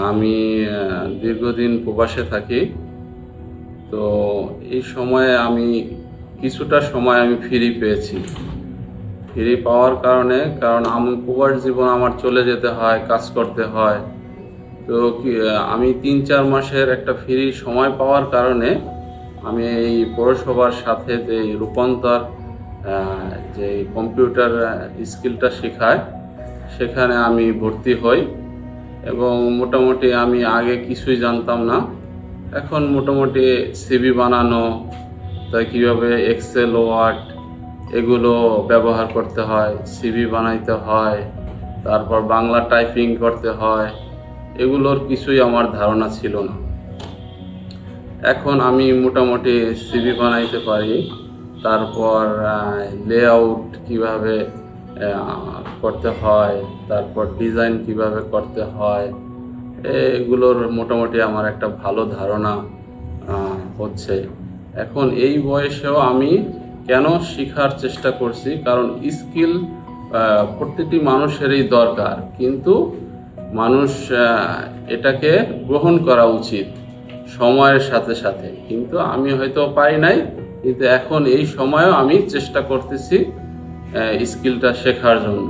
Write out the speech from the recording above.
আমি দীর্ঘদিন প্রবাসে থাকি। তো এই সময়ে আমি কিছুটা সময় আমি ফ্রি পেয়েছি। ফ্রি পাওয়ার কারণ আমি প্রবাস জীবন আমার চলে যেতে হয়, কাজ করতে হয়। তো আমি ৩-৪ মাসের একটা ফ্রি সময় পাওয়ার কারণে আমি এই পৌরসভার সাথে যে রূপান্তর যে কম্পিউটার স্কিলটা শেখায়, সেখানে আমি ভর্তি হই এবং মোটামুটি আমি আগে কিছুই জানতাম না। এখন মোটামুটি সিভি বানানো, তাই কীভাবে এক্সেল, ওয়ার্ড এগুলো ব্যবহার করতে হয়, সিভি বানাইতে হয়, তারপর বাংলা টাইপিং করতে হয়, এগুলোর কিছুই আমার ধারণা ছিল না। এখন আমি মোটামুটি সিভি বানাইতে পারি। তারপর লেআউট কীভাবে করতে হয়, তারপর ডিজাইন কিভাবে করতে হয়, এগুলোর মোটামুটি আমার একটা ভালো ধারণা হচ্ছে। এখন এই বয়সেও আমি কেন শেখার চেষ্টা করছি, কারণ স্কিল প্রত্যেকটি মানুষেরই দরকার, কিন্তু মানুষ এটাকে গ্রহণ করা উচিত সময়ের সাথে সাথে। কিন্তু আমি হয়তো পারি নাই, কিন্তু এখন এই সময়েও আমি চেষ্টা করতেছি স্কিলটা শেখার জন্য।